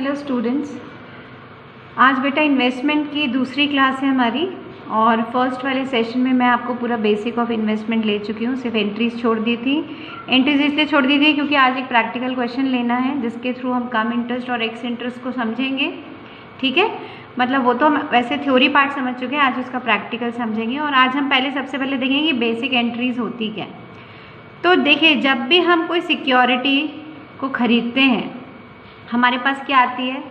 Hello students, आज बेटा investment की दूसरी क्लास है हमारी और फर्स्ट वाले सेशन में मैं आपको पूरा बेसिक ऑफ इन्वेस्टमेंट ले चुकी हूँ। सिर्फ एंट्रीज छोड़ दी थी। एंट्रीज इसलिए छोड़ दी थी क्योंकि आज एक प्रैक्टिकल क्वेश्चन लेना है जिसके थ्रू हम कम इंटरेस्ट और एक्स इंटरेस्ट को समझेंगे। ठीक है, मतलब वो तो हम वैसे थ्योरी पार्ट समझ चुके हैं, आज उसका प्रैक्टिकल समझेंगे। और आज हम सबसे पहले देखेंगे कि बेसिक एंट्रीज होती क्या। तो देखिए, जब भी हम कोई सिक्योरिटी को खरीदते हैं हमारे पास क्या आती है।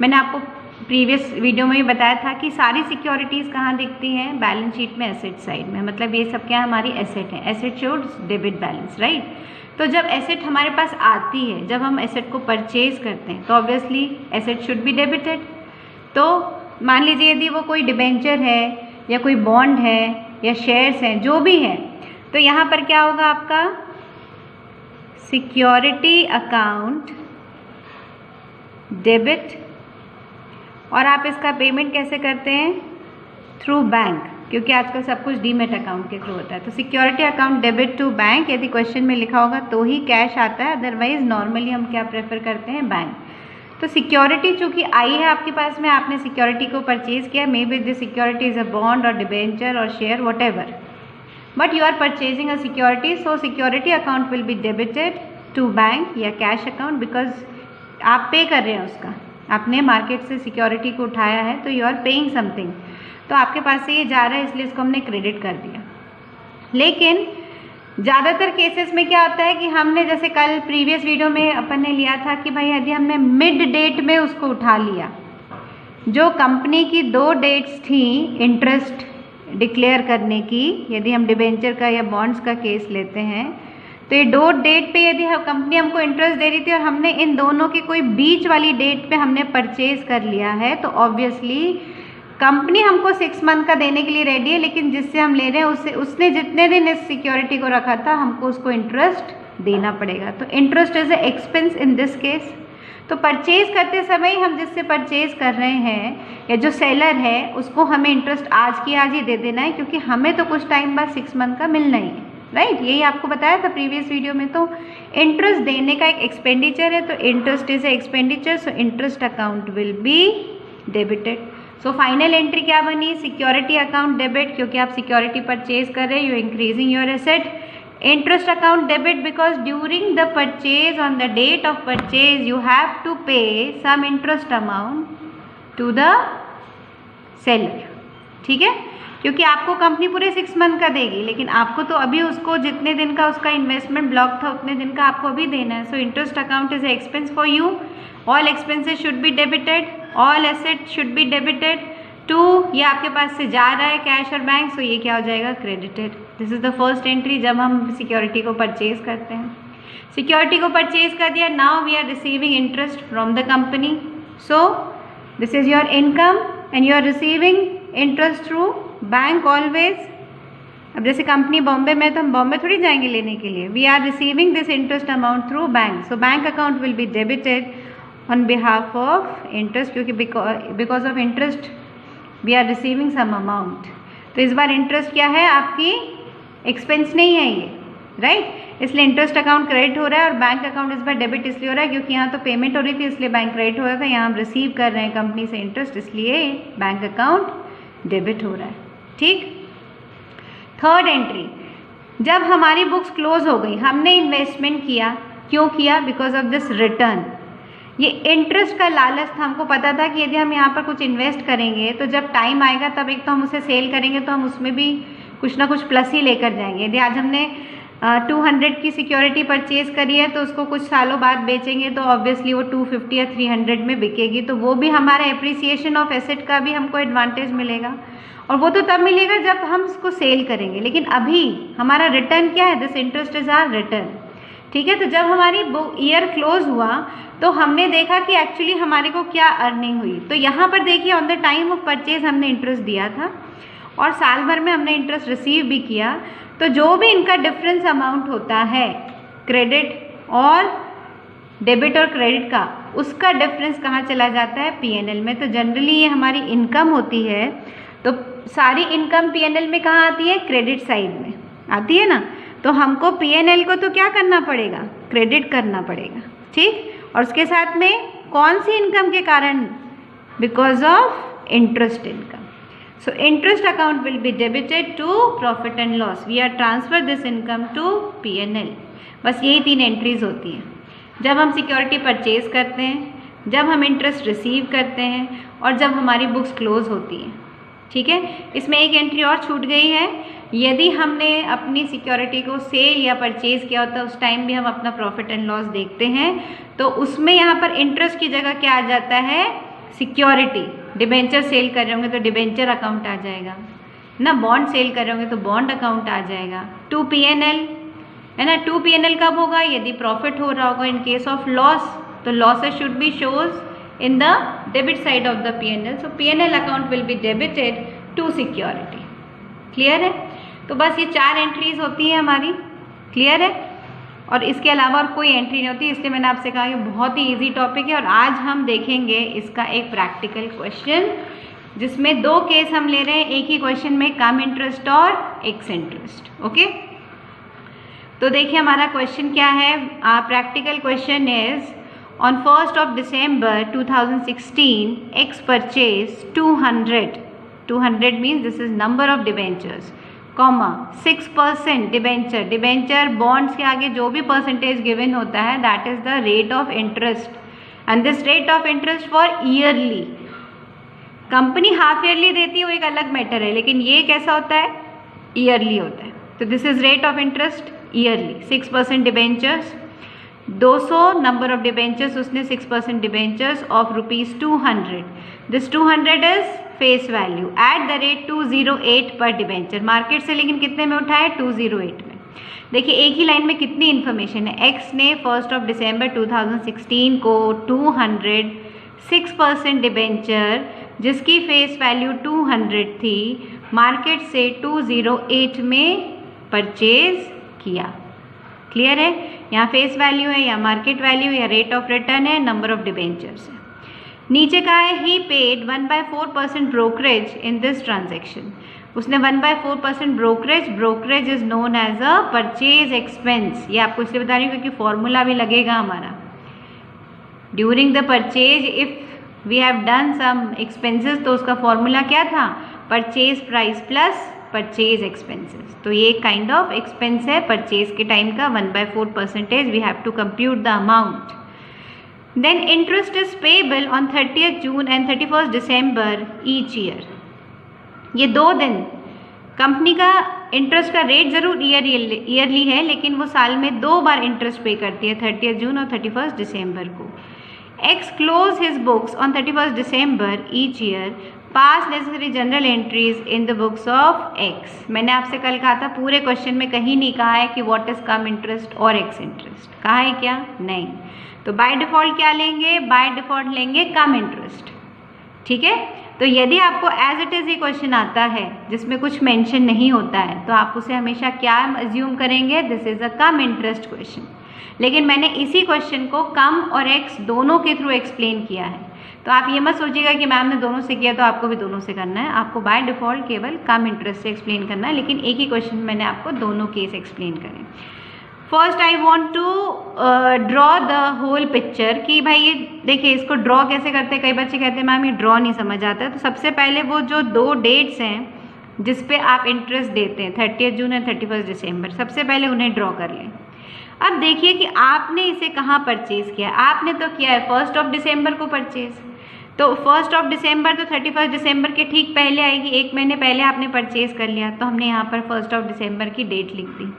मैंने आपको प्रीवियस वीडियो में भी बताया था कि सारी सिक्योरिटीज़ कहाँ दिखती हैं, बैलेंस शीट में, एसेट साइड में। मतलब ये सब क्या हमारी एसेट है। Asset shows debit balance, right. तो जब एसेट हमारे पास आती है, जब हम एसेट को परचेज करते हैं तो obviously asset should be debited. तो मान लीजिए यदि वो कोई डिबेंचर है या कोई बॉन्ड है या शेयर्स हैं, जो भी है, तो यहाँ पर क्या होगा आपका सिक्योरिटी अकाउंट डेबिट। और आप इसका पेमेंट कैसे करते हैं? थ्रू बैंक, क्योंकि आजकल सब कुछ डीमेट अकाउंट के थ्रू होता है। तो security account debit to bank, यदि क्वेश्चन में लिखा होगा तो ही कैश आता है, अदरवाइज नॉर्मली हम क्या प्रेफर करते हैं? बैंक। तो सिक्योरिटी चूंकि आई है आपके पास में, आपने सिक्योरिटी को परचेज किया, may be this security is a bond और डिबेंचर और share whatever, but you are purchasing a security, so security account will be debited to bank या कैश अकाउंट, बिकॉज आप पे कर रहे हैं उसका। आपने मार्केट से सिक्योरिटी को उठाया है तो यू आर पेइंग समथिंग, तो आपके पास से ये जा रहा है, इसलिए इसको हमने क्रेडिट कर दिया। लेकिन ज़्यादातर केसेस में क्या होता है कि हमने जैसे कल प्रीवियस वीडियो में अपन ने लिया था कि भाई यदि हमने मिड डेट में उसको उठा लिया, जो कंपनी की 2 डेट्स थी इंटरेस्ट डिक्लेयर करने की, यदि हम डिबेंचर का या बॉन्ड्स का केस लेते हैं, तो ये 2 डेट पे यदि कंपनी हमको इंटरेस्ट दे रही थी और हमने इन दोनों की कोई बीच वाली डेट पे हमने परचेज कर लिया है, तो ऑब्वियसली कंपनी हमको 6 मंथ का देने के लिए रेडी है, लेकिन जिससे हम ले रहे हैं उसने जितने दिन इस सिक्योरिटी को रखा था हमको उसको इंटरेस्ट देना पड़ेगा। तो interest is a expense in this case. तो परचेज करते समय हम जिससे परचेज कर रहे हैं या जो सेलर है उसको हमें इंटरेस्ट आज की आज ही दे देना है, क्योंकि हमें तो कुछ टाइम बाद 6 मंथ का मिलना ही है, राइट। यही आपको बताया था प्रीवियस वीडियो में। तो इंटरेस्ट देने का एक एक्सपेंडिचर है, तो interest is a expenditure, so interest account will be debited. So final entry क्या बनी? सिक्योरिटी अकाउंट डेबिट, क्योंकि आप सिक्योरिटी परचेज कर रहे हैं, you increasing your asset. Interest account debit because during the purchase on the date of purchase you have to pay some interest amount to the seller. ठीक है, क्योंकि आपको company पूरे 6 मंथ का देगी, लेकिन आपको तो अभी उसको जितने दिन का उसका इन्वेस्टमेंट ब्लॉक था उतने दिन का आपको अभी देना है। So interest account is expense for you. All expenses should be debited, all asset should be debited to, ये आपके पास से जा रहा है कैश और बैंक, सो ये क्या हो जाएगा? Credited. This is the first entry जब हम सिक्योरिटी को परचेज करते हैं। सिक्योरिटी को परचेज कर दिया, now we are receiving interest from the company, so this is your income and you are receiving interest through bank always. अब जैसे कंपनी बॉम्बे में, तो हम बॉम्बे थोड़ी जाएंगे लेने के लिए। We are receiving this interest amount through bank, so bank account will be debited on behalf of interest, क्योंकि because of interest we are receiving some amount. तो इस बार इंटरेस्ट क्या है? आपकी एक्सपेंस नहीं है ये, राइट। इसलिए इंटरेस्ट अकाउंट क्रेडिट हो रहा है और बैंक अकाउंट इस बार डेबिट इसलिए हो रहा है क्योंकि यहाँ तो पेमेंट हो रही थी, इसलिए बैंक क्रेडिट हो रहा था। यहाँ हम रिसीव कर रहे हैं कंपनी से इंटरेस्ट, इसलिए बैंक अकाउंट डेबिट हो रहा है। ठीक। थर्ड एंट्री, जब हमारी बुक्स क्लोज हो गई, हमने इन्वेस्टमेंट किया, क्यों किया? Because of this return. ये इंटरेस्ट का लालच था, हमको पता था कि यदि हम यहाँ पर कुछ इन्वेस्ट करेंगे तो जब टाइम आएगा तब एक तो हम उसे सेल करेंगे तो हम उसमें भी कुछ ना कुछ प्लस ही लेकर जाएंगे। यदि आज हमने 200 की सिक्योरिटी परचेज करी है तो उसको कुछ सालों बाद बेचेंगे तो ऑब्वियसली वो 250 या 300 में बिकेगी, तो वो भी हमारा एप्रिसिएशन ऑफ एसेट का भी हमको एडवांटेज मिलेगा, और वो तो तब मिलेगा जब हम उसको सेल करेंगे। लेकिन अभी हमारा रिटर्न क्या है? This interest is our return. ठीक है, तो जब हमारी ईयर क्लोज हुआ तो हमने देखा कि एक्चुअली हमारे को क्या अर्निंग हुई। तो यहाँ पर देखिए, on the time of purchase हमने इंटरेस्ट दिया था और साल भर में हमने इंटरेस्ट रिसीव भी किया, तो जो भी इनका डिफरेंस अमाउंट होता है क्रेडिट और डेबिट और क्रेडिट का, उसका डिफरेंस कहाँ चला जाता है? पीएनएल में। तो जनरली ये हमारी इनकम होती है, तो सारी इनकम पीएनएल में कहाँ आती है? क्रेडिट साइड में आती है ना। तो हमको पीएनएल को तो क्या करना पड़ेगा? क्रेडिट करना पड़ेगा। ठीक, और उसके साथ में कौन सी इनकम के कारण? Because of interest income. So interest account will be debited to profit and loss. We are transfer this income to P&L. बस यही 3 एंट्रीज होती हैं. जब हम सिक्योरिटी परचेज करते हैं, जब हम इंटरेस्ट रिसीव करते हैं और जब हमारी बुक्स क्लोज होती हैं. ठीक है. इसमें एक एंट्री और छूट गई है. यदि हमने अपनी सिक्योरिटी को सेल या परचेज किया होता है उस टाइम भी हम अपना प्रॉफिट एंड लॉस देखते हैं, तो उसमें यहाँ पर इंटरेस्ट की जगह क्या आ जाता है? सिक्योरिटी. डिबेंचर सेल कर रहे होंगे तो डिबेंचर अकाउंट आ जाएगा ना, बॉन्ड सेल कर रहे होंगे तो बॉन्ड अकाउंट आ जाएगा. टू P&L है ना. टू P&L कब होगा? यदि प्रॉफिट हो रहा होगा. इन केस ऑफ लॉस, तो losses should be shows in the debit side of the P&L. So P&L account will be debited to security. Clear है? तो बस ये 4 एंट्रीज होती हैं हमारी. क्लियर है? और इसके अलावा और कोई एंट्री नहीं होती. इसलिए मैंने आपसे कहा कि बहुत ही इजी टॉपिक है. और आज हम देखेंगे इसका एक प्रैक्टिकल क्वेश्चन जिसमें 2 केस हम ले रहे हैं. एक ही क्वेश्चन में कम इंटरेस्ट और एक्स इंटरेस्ट. ओके, तो देखिए हमारा क्वेश्चन क्या है. Practical question is on 1 December 2016 x purchase 200 means this is number of debentures, comma 6% debenture. Debenture bonds के आगे जो भी परसेंटेज गिवन होता है that is the rate of interest. And this rate of interest for yearly. Company half yearly देती है वो एक अलग मैटर है, लेकिन ये कैसा होता है? ईयरली होता है. तो this is rate of interest yearly. 6% debentures, 200 number of debentures, उसने 6% debentures of ₹200. This 200 is face value at the rate 208 पर डिबेंचर. मार्केट से लेकिन कितने में उठाए? 208 में. देखिए एक ही लाइन में कितनी इन्फॉर्मेशन है. एक्स ने 1 December 2016 को 200 6% डिबेंचर जिसकी फेस वैल्यू 200 थी मार्केट से 208 में परचेज किया. क्लियर है? यहाँ फेस वैल्यू है या मार्केट वैल्यू या रेट ऑफ रिटर्न है, नंबर ऑफ डिबेंचर्स है. नीचे कहा है he paid 1/4% brokerage in this transaction. उसने 1/4% brokerage. Brokerage is known as a purchase expense. ये आपको इसलिए बता रही हूँ क्योंकि फॉर्मूला भी लगेगा हमारा. During the purchase if we have done some expenses तो उसका फॉर्मूला क्या था? Purchase price plus purchase expenses. तो ये काइंड ऑफ एक्सपेंस है परचेज के टाइम का. 1/4% we have to compute the amount. Then interest is payable on 30th June and 31st December each year. ये 2 दिन कंपनी का इंटरेस्ट का रेट ज़रूर ईयरली है, लेकिन वो साल में 2 बार इंटरेस्ट पे करती है, 30th जून और 31st दिसंबर को. X close his books on 31st December each year. Pass necessary general entries in the books of x. मैंने आपसे कल कहा था पूरे क्वेश्चन में कहीं नहीं कहा है कि व्हाट इज कम इंटरेस्ट और एक्स इंटरेस्ट. कहा है क्या? नहीं. तो बाय डिफ़ॉल्ट क्या लेंगे? बाय डिफ़ॉल्ट लेंगे कम इंटरेस्ट. ठीक है. तो यदि आपको एज इट इज़ ये क्वेश्चन आता है जिसमें कुछ मेंशन नहीं होता है तो आप उसे हमेशा क्या अज्यूम करेंगे? This is a come interest question. लेकिन मैंने इसी क्वेश्चन को कम और एक्स दोनों के थ्रू एक्सप्लेन किया है. तो आप ये मत सोचिएगा कि मैम ने दोनों से किया तो आपको भी दोनों से करना है. आपको बाय डिफ़ॉल्ट केवल कम इंटरेस्ट से एक्सप्लेन करना है, लेकिन एक ही क्वेश्चन मैंने आपको दोनों केस एक्सप्लेन करें. First I want to draw the whole picture कि भाई ये देखिए इसको ड्रॉ कैसे करते हैं. कई बच्चे कहते हैं मैम ये ड्रॉ नहीं समझ आता है. तो सबसे पहले वो जो 2 डेट्स हैं जिस पे आप इंटरेस्ट देते हैं 30th जून और 31st दिसंबर, सबसे पहले उन्हें ड्रॉ कर लें. अब देखिए कि आपने इसे कहाँ परचेज़ किया. आपने तो किया है 1 December को परचेज़. तो 1 December तो 31 दिसंबर के ठीक पहले आएगी. 1 महीने पहले आपने परचेज़ कर लिया तो हमने यहाँ पर 1 December की डेट लिख दी.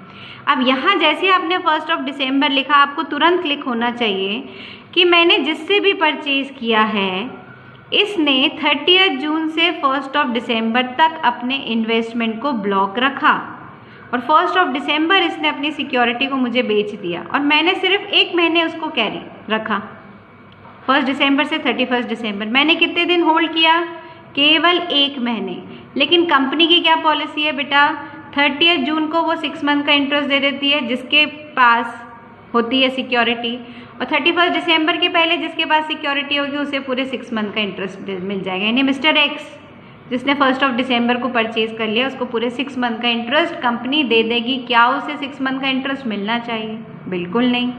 अब यहाँ जैसे आपने 1 December लिखा आपको तुरंत क्लिक होना चाहिए कि मैंने जिससे भी परचेज़ किया है इसने 30th जून से 1 December तक अपने इन्वेस्टमेंट को ब्लॉक रखा और 1 December इसने अपनी सिक्योरिटी को मुझे बेच दिया और मैंने सिर्फ 1 महीने उसको कैरी रखा. 1 December से 31 दिसंबर मैंने कितने दिन होल्ड किया? केवल 1 महीने. लेकिन कंपनी की क्या पॉलिसी है बेटा? 30th जून को वो 6 मंथ का इंटरेस्ट दे देती है जिसके पास होती है सिक्योरिटी, और 31 दिसंबर के पहले जिसके पास सिक्योरिटी होगी उसे पूरे 6 मंथ का इंटरेस्ट मिल जाएगा. यानी मिस्टर एक्स जिसने 1 December को परचेज कर लिया उसको पूरे 6 मंथ का इंटरेस्ट कंपनी दे देगी. क्या उसे 6 मंथ का इंटरेस्ट मिलना चाहिए? बिल्कुल नहीं.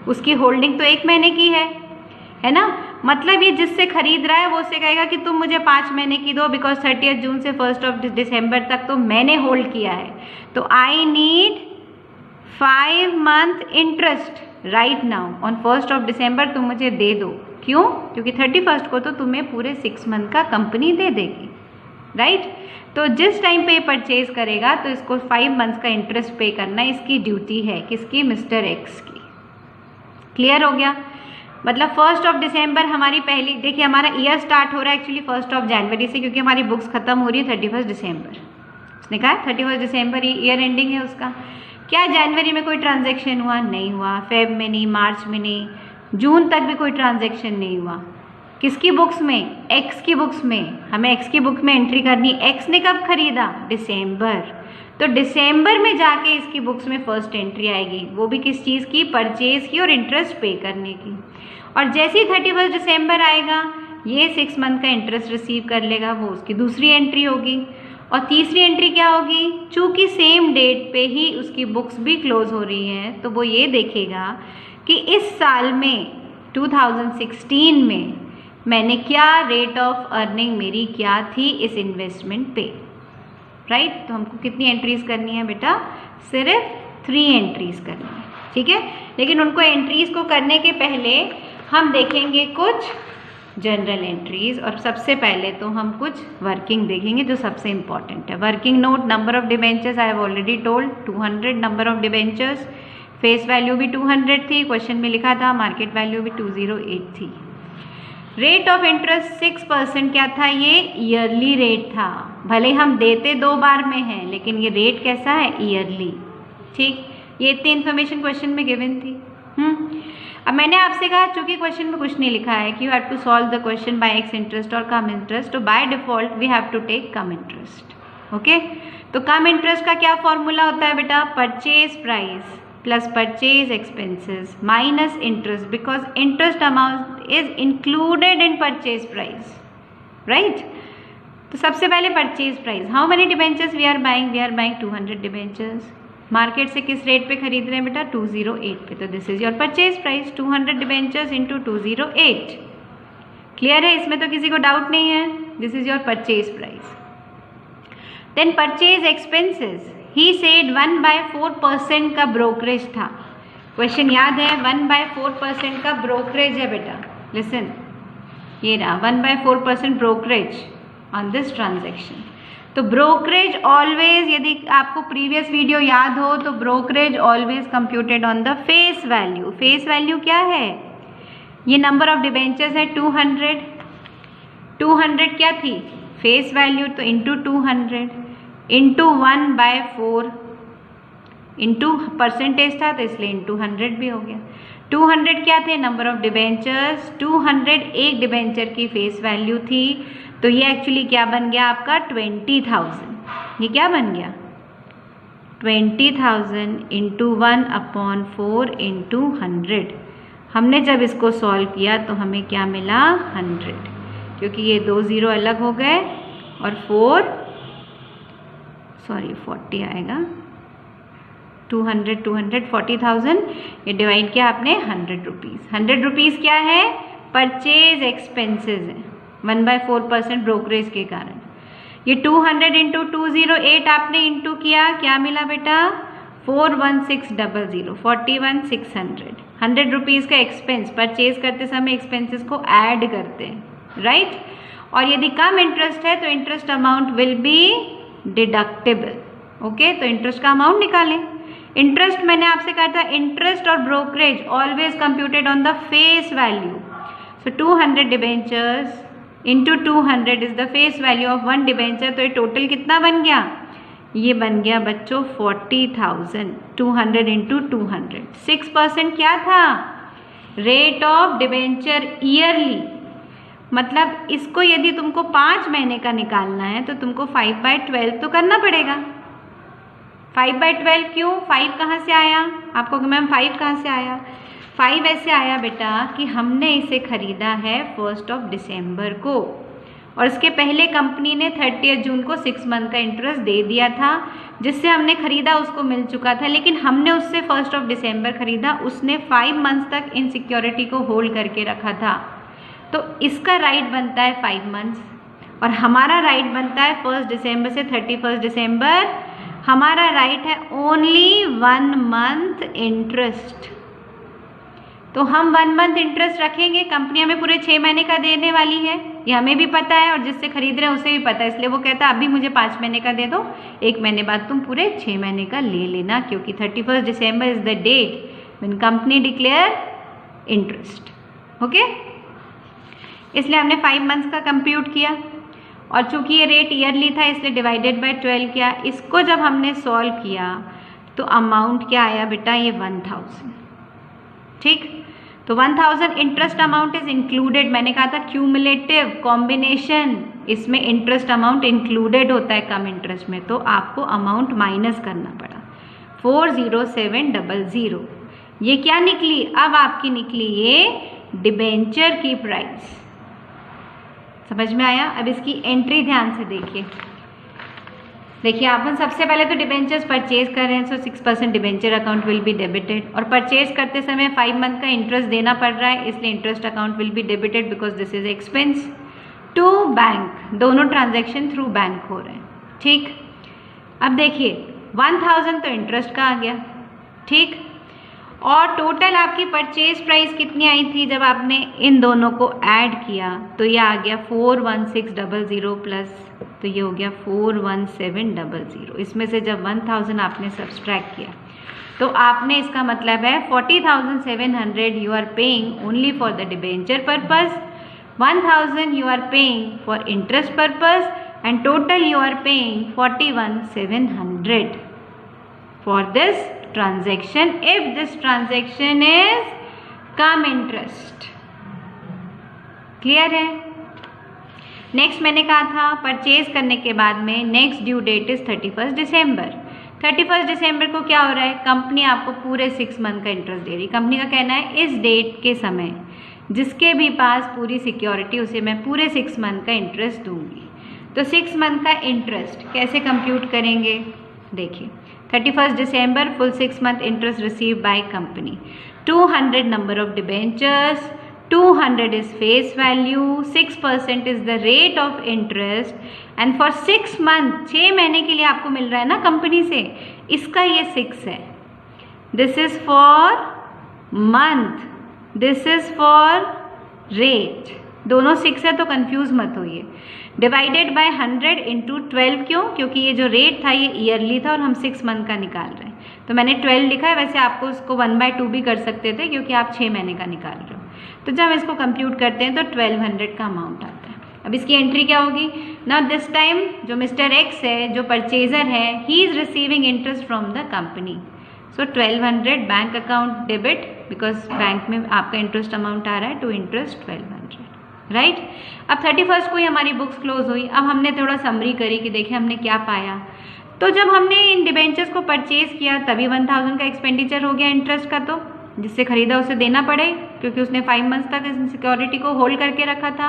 उसकी होल्डिंग तो 1 महीने की है ना. मतलब ये जिससे खरीद रहा है वो उससे कहेगा कि तुम मुझे 5 महीने की दो, बिकॉज 30 जून से 1 दिसंबर तक तो मैंने होल्ड किया है, तो I need 5 month interest right now on 1 दिसंबर, तुम मुझे दे दो। क्यों? क्योंकि 31 को तो तुम्हें पूरे 6 मंथ का कंपनी दे देगी, राइट? तो जिस टाइम पे परचेज करेगा तो इसको 5 मंथ्स का इंटरेस्ट पे करना इसकी ड्यूटी है। किसकी? मिस्टर एक्स की। क्लियर हो गया? मतलब 1 दिसंबर हमारी पहली, देखिए हमारा ईयर स्टार्ट हो रहा है एक्चुअली 1 जनवरी से, क्योंकि हमारी बुक्स खत्म हो रही है 31 दिसंबर। उसने कहा 31 दिसंबर ईयर एंडिंग है उसका। क्या जनवरी में कोई ट्रांजैक्शन हुआ? नहीं हुआ। फेब में नहीं, मार्च में नहीं, जून तक भी कोई ट्रांजैक्शन नहीं हुआ। किसकी बुक्स में? एक्स की बुक्स में। हमें एक्स की बुक में एंट्री करनी। एक्स ने कब खरीदा? दिसंबर। तो दिसंबर में जाके इसकी बुक्स में फर्स्ट एंट्री आएगी, वो भी किस चीज़ की? परचेज की और इंटरेस्ट पे करने की। और जैसे ही 31 दिसंबर आएगा ये 6 मंथ का इंटरेस्ट रिसीव कर लेगा, वो उसकी दूसरी एंट्री होगी। और तीसरी एंट्री क्या होगी? चूँकि सेम डेट पे ही उसकी बुक्स भी क्लोज हो रही हैं, तो वो ये देखेगा कि इस साल में 2016 में मैंने क्या रेट ऑफ अर्निंग मेरी क्या थी इस इन्वेस्टमेंट पे, राइट? तो हमको कितनी एंट्रीज करनी है बेटा? सिर्फ 3 एंट्रीज करनी है, ठीक है? लेकिन उनको एंट्रीज को करने के पहले हम देखेंगे कुछ जनरल एंट्रीज, और सबसे पहले तो हम कुछ वर्किंग देखेंगे जो सबसे इंपॉर्टेंट है। Working note, number of debentures I have already told 200 number of debentures, face value भी 200 थी, क्वेश्चन में लिखा था, मार्केट वैल्यू भी 208 थी। रेट ऑफ इंटरेस्ट 6% क्या था? ये ईयरली रेट था। भले हम देते 2 बार में हैं, लेकिन ये रेट कैसा है? ईयरली, ठीक? ये इतनी इन्फॉर्मेशन क्वेश्चन में गिवन थी। अब मैंने आपसे कहा चूंकि क्वेश्चन में कुछ नहीं लिखा है कि you have to solve the question by ex interest और कम इंटरेस्ट, तो by default we have to take cum interest. Okay, तो कम इंटरेस्ट का क्या फॉर्मूला होता है बेटा? Purchase price plus purchase expenses minus interest, because interest amount is included in purchase price, right? तो सबसे पहले purchase price, how many debentures we are buying? We are buying 200 debentures. Market से किस रेट पे खरीद रहे हैं बेटा? 208 पे। तो this is your purchase price, 200 debentures into 208। Clear है? इसमें तो किसी को डाउट नहीं है। This is your purchase price. Then purchase expenses, he said 1/4% का ब्रोकरेज था। क्वेश्चन याद है? 1/4% का ब्रोकरेज है बेटा। लिसन, ये रहा 1/4% ब्रोकरेज ऑन दिस ट्रांजेक्शन। तो ब्रोकरेज ऑलवेज, यदि आपको प्रीवियस वीडियो याद हो तो brokerage always computed on the face value. Face value क्या है? ये नंबर ऑफ डिबेंचर्स है 200। 200 क्या थी? फेस वैल्यू, तो इंटू 200 इंटू 1/4 इंटू परसेंटेज था तो इसलिए इंटू 100 भी हो गया। 200 क्या थे? Number of debentures. 200 एक डिबेंचर की फेस वैल्यू थी, तो ये एक्चुअली क्या बन गया आपका? 20,000। ये क्या बन गया? 20,000 इंटू 1/4 इंटू 100। हमने जब इसको सॉल्व किया तो हमें क्या मिला? 100, क्योंकि ये 2 0 अलग हो गए और 40 आएगा। 200 200 40,000, ये डिवाइड किया आपने 100 रुपीज़। 100 रुपीज़ क्या है? परचेज एक्सपेंसेस है 1/4% ब्रोकरेज के कारण। ये 200 इंटू 208 आपने इंटू किया, क्या मिला बेटा? 41600, 41,600। 100 रुपीज़ का एक्सपेंस, परचेज करते समय एक्सपेंसेस को ऐड करते हैं, राइट? और यदि कम इंटरेस्ट है तो interest amount will be deductible. Okay, तो इंटरेस्ट का अमाउंट निकालें। इंटरेस्ट मैंने आपसे कहा था, इंटरेस्ट और brokerage always computed on the face value. So 200 debentures into 200 is the face value of 1 debenture. तो ये टोटल कितना बन गया? ये बन गया बच्चों 40,000। 200 इंटू 200। 6% क्या था? Rate of debenture yearly. मतलब इसको यदि तुमको 5 महीने का निकालना है तो तुमको 5/12 तो करना पड़ेगा। 5/12 क्यों? 5 कहाँ से आया? आपको मैम 5 कहाँ से आया? 5 ऐसे आया बेटा कि हमने इसे खरीदा है 1 दिसंबर को, और इसके पहले कंपनी ने 30 जून को 6 मंथ का इंटरेस्ट दे दिया था। जिससे हमने खरीदा उसको मिल चुका था, लेकिन हमने उससे 1 दिसंबर खरीदा। उसने 5 मंथ्स तक इन सिक्योरिटी को होल्ड करके रखा था। तो इसका राइट बनता है 5 मंथ्स और हमारा राइट बनता है 1 दिसंबर से 31 दिसंबर। हमारा राइट है ओनली 1 मंथ इंटरेस्ट। तो हम 1 मंथ इंटरेस्ट रखेंगे, कंपनी हमें पूरे 6 महीने का देने वाली है, ये हमें भी पता है और जिससे खरीद रहे हैं उसे भी पता है, इसलिए वो कहता है अभी मुझे 5 महीने का दे दो, 1 महीने बाद तुम पूरे 6 महीने का ले लेना, क्योंकि 31 December is the date when company declare interest. Okay, इसलिए हमने 5 मंथ्स का कंप्यूट किया और चूंकि ये रेट ईयरली था इसलिए डिवाइडेड बाय 12 किया। इसको जब हमने सॉल्व किया तो अमाउंट क्या आया बेटा, ये 1000। ठीक, तो 1000 इंटरेस्ट अमाउंट इज इंक्लूडेड। मैंने कहा था क्यूमुलेटिव कॉम्बिनेशन, इसमें इंटरेस्ट अमाउंट इंक्लूडेड होता है कम इंटरेस्ट में, तो आपको अमाउंट माइनस करना पड़ा 40700। ये क्या निकली, अब आपकी निकली ये डिबेंचर की प्राइस। समझ में आया? अब इसकी एंट्री ध्यान से देखिए। देखिए अपन सबसे पहले तो डिबेंचर्स परचेज कर रहे हैं, सो 6% debenture account will be debited और परचेज करते समय 5 मंथ का इंटरेस्ट देना पड़ रहा है, इसलिए interest account will be debited because this is expense to bank. दोनों ट्रांजैक्शन थ्रू बैंक हो रहे हैं। ठीक, अब देखिए 1000 तो इंटरेस्ट का आ गया। ठीक, और टोटल आपकी परचेज प्राइस कितनी आई थी जब आपने इन दोनों को ऐड किया, तो ये आ गया 41600 प्लस, तो ये हो गया 41700। इसमें से जब 1000 आपने सब्सट्रैक्ट किया तो आपने, इसका मतलब है 40,700 you are paying only for the debenture purpose, 1000 you are paying for interest purpose and total you are paying 41,700 for this transaction if this transaction is cum interest. Clear है? नेक्स्ट मैंने कहा था परचेज करने के बाद में next due date is 31 December. 31 दिसंबर को क्या हो रहा है, कंपनी आपको पूरे 6 मंथ का इंटरेस्ट दे रही। कंपनी का कहना है इस डेट के समय जिसके भी पास पूरी सिक्योरिटी उसे मैं पूरे 6 मंथ का इंटरेस्ट दूंगी। तो 6 मंथ का इंटरेस्ट कैसे कंप्यूट करेंगे, देखिए 31 December full 6 month interest received by company, 200 number of debentures, 200 is face value, 6% is the rate of interest and for 6 month 6 महीने के लिए आपको मिल रहा है ना कंपनी से, इसका ये 6 है। This is for month, this is for rate, दोनों 6 है तो कंफ्यूज मत होइए। डिवाइडेड बाय 100 इंटू 12, क्यों? क्योंकि ये जो रेट था ये ईयरली था और हम 6 मंथ का निकाल रहे हैं, तो मैंने 12 लिखा है। वैसे आपको उसको 1/2 भी कर सकते थे क्योंकि आप 6 महीने का निकाल रहे हो। तो जब हम इसको कंप्यूट करते हैं तो 1200 का अमाउंट आता है। अब इसकी एंट्री क्या होगी ना, दिस टाइम जो मिस्टर एक्स है, जो परचेजर है, he is receiving interest from the company, so 1200 bank account debit because bank में आपका इंटरेस्ट अमाउंट आ रहा है टू इंटरेस्ट 1200, राइट। अब 31 को ही हमारी बुक्स क्लोज हुई। अब हमने थोड़ा समरी करी कि देखिए हमने क्या पाया। तो जब हमने इन डिबेंचर्स को परचेज किया तभी 1000 का एक्सपेंडिचर हो गया इंटरेस्ट का, तो जिससे खरीदा उसे देना पड़े क्योंकि उसने 5 मंथ्स तक इस सिक्योरिटी को होल्ड करके रखा था।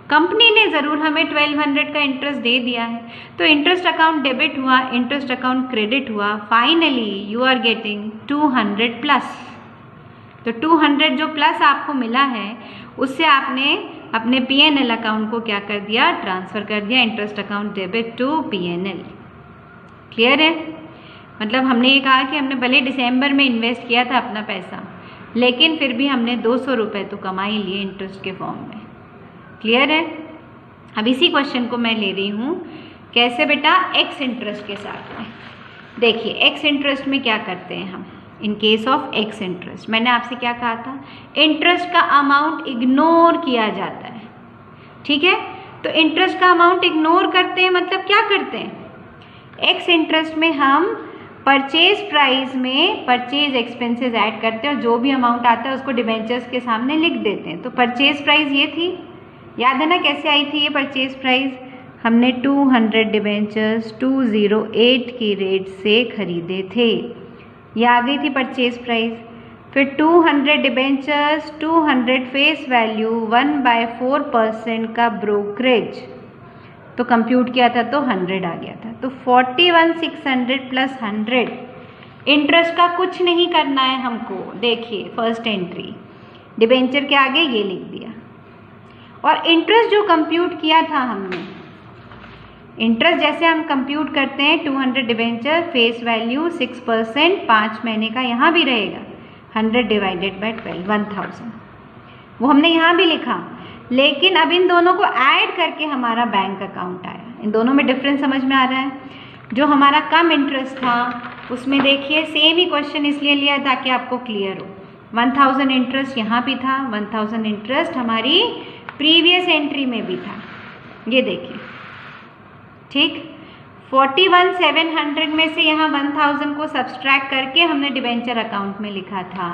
कंपनी ने ज़रूर हमें 1200 का इंटरेस्ट दे दिया है, तो इंटरेस्ट अकाउंट डेबिट हुआ, इंटरेस्ट अकाउंट क्रेडिट हुआ। Finally you are getting 200 plus. तो 200 जो प्लस आपको मिला है उससे आपने अपने PNL अकाउंट को क्या कर दिया, ट्रांसफ़र कर दिया interest account debit to PNL। Clear है? मतलब हमने ये कहा कि हमने भले दिसंबर में इन्वेस्ट किया था अपना पैसा, लेकिन फिर भी हमने 200 रुपये तो कमा ही लिए इंटरेस्ट के फॉर्म में। क्लियर है? अब इसी क्वेश्चन को मैं ले रही हूँ कैसे बेटा, एक्स इंटरेस्ट के साथ में। देखिए एक्स इंटरेस्ट में क्या करते हैं हम, इन केस ऑफ एक्स इंटरेस्ट मैंने आपसे क्या कहा था, इंटरेस्ट का अमाउंट इग्नोर किया जाता है। ठीक है, तो इंटरेस्ट का अमाउंट इग्नोर करते हैं मतलब क्या करते हैं, एक्स इंटरेस्ट में हम परचेज प्राइस में परचेज एक्सपेंसेस ऐड करते हैं और जो भी अमाउंट आता है उसको डिबेंचर्स के सामने लिख देते हैं। तो परचेज प्राइस ये थी, याद है ना कैसे आई थी ये परचेज प्राइस, हमने 200 डिबेंचर्स 208 की रेट से खरीदे थे, ये आ गई थी परचेज प्राइस। फिर 200 डिबेंचर्स 200 फेस वैल्यू 1/4% का ब्रोकरेज, तो कंप्यूट किया था तो 100 आ गया था। तो 41,600 प्लस 100, इंटरेस्ट का कुछ नहीं करना है हमको। देखिए फर्स्ट एंट्री डिबेंचर के आगे ये लिख दिया, और इंटरेस्ट जो कंप्यूट किया था हमने, इंटरेस्ट जैसे हम कंप्यूट करते हैं 200 डिबेंचर फेस वैल्यू 6%, 5 महीने का, यहाँ भी रहेगा 100 डिवाइडेड बाय 12, 1000, वो हमने यहाँ भी लिखा। लेकिन अब इन दोनों को ऐड करके हमारा बैंक अकाउंट आया। इन दोनों में डिफरेंस समझ में आ रहा है? जो हमारा कम इंटरेस्ट था उसमें देखिए सेम ही क्वेश्चन इसलिए लिया ताकि आपको क्लियर हो। 1000 इंटरेस्ट यहाँ भी था, 1000 इंटरेस्ट हमारी प्रीवियस एंट्री में भी था, ये देखिए, ठीक। 41,700 में से यहाँ 1000 को सब्सट्रैक्ट करके हमने डिबेंचर अकाउंट में लिखा था,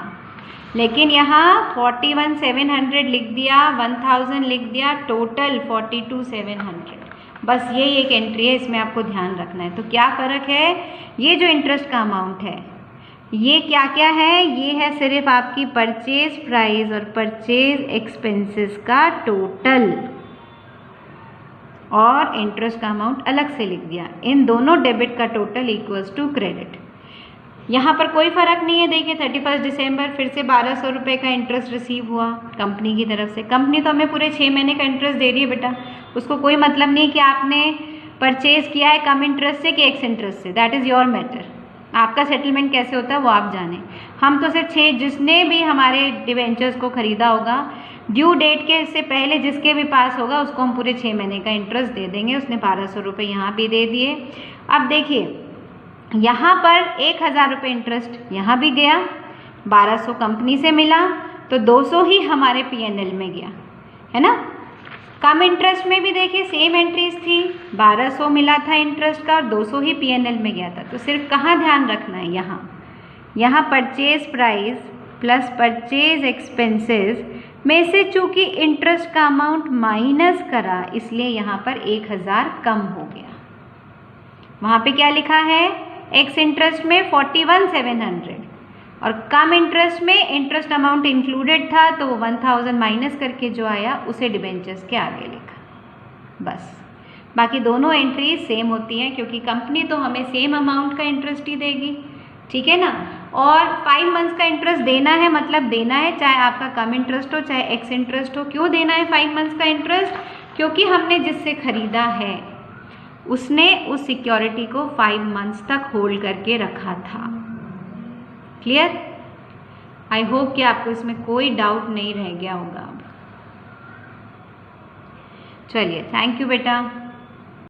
लेकिन यहाँ 41,700 लिख दिया, 1000 लिख दिया, टोटल 42,700। बस ये एक एंट्री है, इसमें आपको ध्यान रखना है। तो क्या फ़र्क है? ये जो इंटरेस्ट का अमाउंट है ये क्या क्या है? ये है सिर्फ आपकी परचेज प्राइस और परचेज एक्सपेंसेस का टोटल, और इंटरेस्ट का अमाउंट अलग से लिख दिया। इन दोनों डेबिट का टोटल इक्वल्स टू क्रेडिट। यहाँ पर कोई फ़र्क नहीं है। देखिए 31 दिसंबर फिर से 1200 रुपये का इंटरेस्ट रिसीव हुआ कंपनी की तरफ से। कंपनी तो हमें पूरे 6 महीने का इंटरेस्ट दे रही है बेटा, उसको कोई मतलब नहीं कि आपने परचेज किया है कम इंटरेस्ट से कि एक्स इंटरेस्ट से, दैट इज़ योर मैटर। आपका सेटलमेंट कैसे होता है वो आप जाने। हम तो सिर्फ 6, जिसने भी हमारे डिवेंचर्स को ख़रीदा होगा ड्यू डेट के से पहले जिसके भी पास होगा उसको हम पूरे 6 महीने का इंटरेस्ट दे देंगे। उसने 1200 रुपये यहाँ भी दे दिए। अब देखिए यहाँ पर 1000 रुपये इंटरेस्ट यहाँ भी गया, 1200 कंपनी से मिला, तो 200 ही हमारे P&L में गया, है ना। कम इंटरेस्ट में भी देखिए सेम एंट्रीज थी, 1200 मिला था इंटरेस्ट का और 200 ही P&L में गया था। तो सिर्फ कहाँ ध्यान रखना है? यहाँ purchase price plus purchase expenses में से चूँकि इंटरेस्ट का अमाउंट माइनस करा इसलिए यहाँ पर 1000 कम हो गया। वहाँ पे क्या लिखा है? एक्स इंटरेस्ट में 41,700 और कम इंटरेस्ट में इंटरेस्ट अमाउंट इंक्लूडेड था तो वो 1000 माइनस करके जो आया उसे डिबेंचर्स के आगे लिखा। बस बाकी दोनों एंट्री सेम होती हैं क्योंकि कंपनी तो हमें सेम अमाउंट का इंटरेस्ट ही देगी, ठीक है ना। और 5 मंथ्स का इंटरेस्ट देना है, मतलब देना है, चाहे आपका कम इंटरेस्ट हो चाहे एक्स इंटरेस्ट हो। क्यों देना है 5 मंथ्स का इंटरेस्ट? क्योंकि हमने जिससे ख़रीदा है उसने उस सिक्योरिटी को 5 मंथ्स तक होल्ड करके रखा था। क्लियर? आई होप कि आपको इसमें कोई डाउट नहीं रह गया होगा अब। चलिए, थैंक यू बेटा।